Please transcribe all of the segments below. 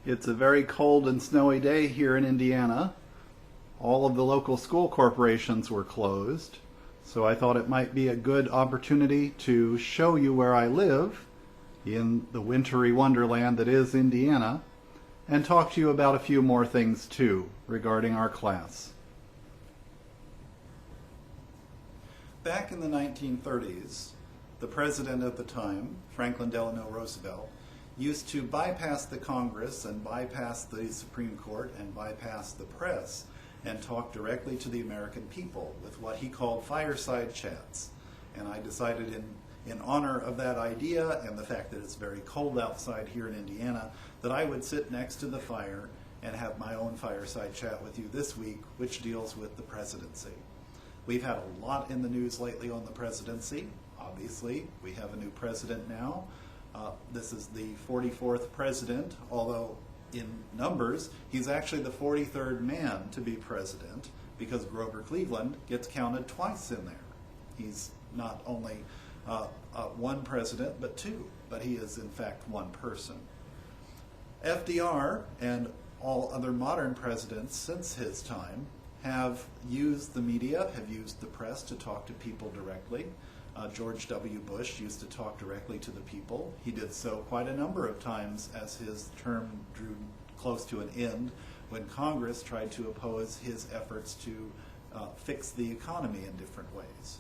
It's a very cold and snowy day here in Indiana. All of the local school corporations were closed, so I thought it might be a good opportunity to show you where I live in the wintry wonderland that is Indiana, and talk to you about a few more things too regarding our class. Back in the 1930s, the president at the time, Franklin Delano Roosevelt, used to bypass the Congress and bypass the Supreme Court and bypass the press and talk directly to the American people with what he called fireside chats. And I decided in honor of that idea and the fact that it's very cold outside here in Indiana that I would sit next to the fire and have my own fireside chat with you this week, which deals with the presidency. We've had a lot in the news lately on the presidency. Obviously, we have a new president now. This is the 44th president, although in numbers, he's actually the 43rd man to be president because Grover Cleveland gets counted twice in there. He's not only one president, but two, but he is in fact one person. FDR and all other modern presidents since his time have used the media, have used the press to talk to people directly. George W. Bush used to talk directly to the people. He did so quite a number of times as his term drew close to an end when Congress tried to oppose his efforts to fix the economy in different ways.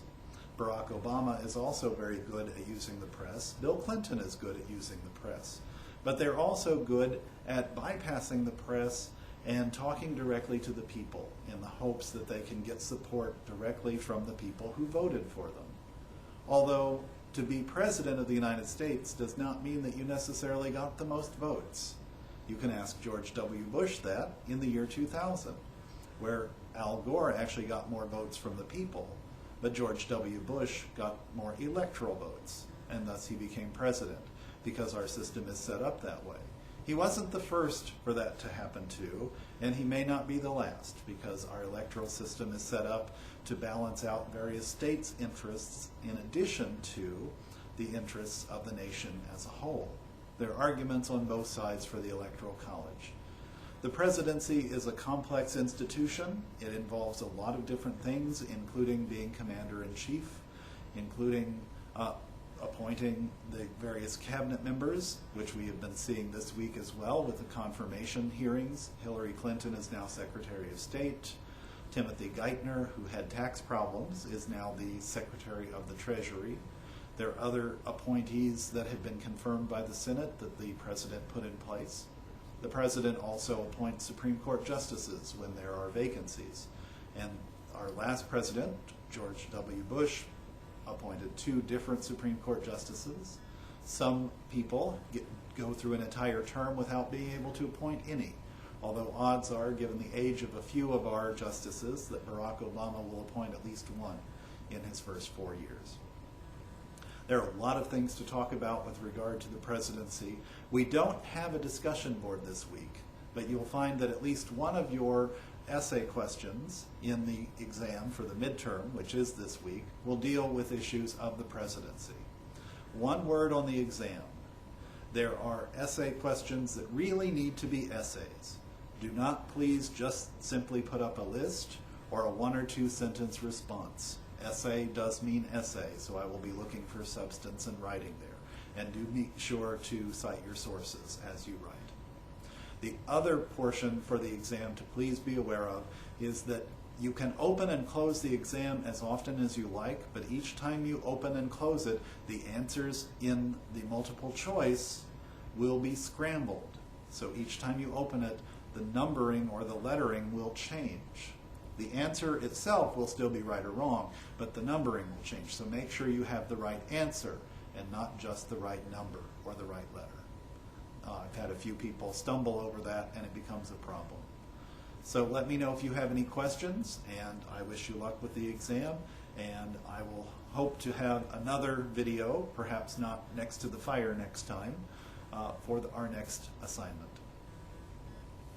Barack Obama is also very good at using the press. Bill Clinton is good at using the press. But they're also good at bypassing the press and talking directly to the people in the hopes that they can get support directly from the people who voted for them. Although to be president of the United States does not mean that you necessarily got the most votes. You can ask George W. Bush that in the year 2000, where Al Gore actually got more votes from the people, but George W. Bush got more electoral votes, and thus he became president, because our system is set up that way. He wasn't the first for that to happen to, and he may not be the last, because our electoral system is set up to balance out various states' interests in addition to the interests of the nation as a whole. There are arguments on both sides for the Electoral College. The presidency is a complex institution. It involves a lot of different things, including being commander-in-chief, including appointing the various cabinet members, which we have been seeing this week as well with the confirmation hearings. Hillary Clinton is now Secretary of State. Timothy Geithner, who had tax problems, is now the Secretary of the Treasury. There are other appointees that have been confirmed by the Senate that the President put in place. The President also appoints Supreme Court justices when there are vacancies. And our last President, George W. Bush, appointed 2 different Supreme Court justices. Some people go through an entire term without being able to appoint any, although odds are, given the age of a few of our justices, that Barack Obama will appoint at least one in his first 4 years. There are a lot of things to talk about with regard to the presidency. We don't have a discussion board this week, but you'll find that at least one of your essay questions in the exam for the midterm, which is this week, will deal with issues of the presidency. One word on the exam. There are essay questions that really need to be essays. Do not please just simply put up a list or a 1 or 2 sentence response. Essay does mean essay, so I will be looking for substance and writing there. And do make sure to cite your sources as you write. The other portion for the exam to please be aware of is that you can open and close the exam as often as you like, but each time you open and close it, the answers in the multiple choice will be scrambled. So each time you open it, the numbering or the lettering will change. The answer itself will still be right or wrong, but the numbering will change. So make sure you have the right answer and not just the right number or the right letter. I've had a few people stumble over that and it becomes a problem. So let me know if you have any questions, and I wish you luck with the exam, and I will hope to have another video, perhaps not next to the fire next time, for our next assignment.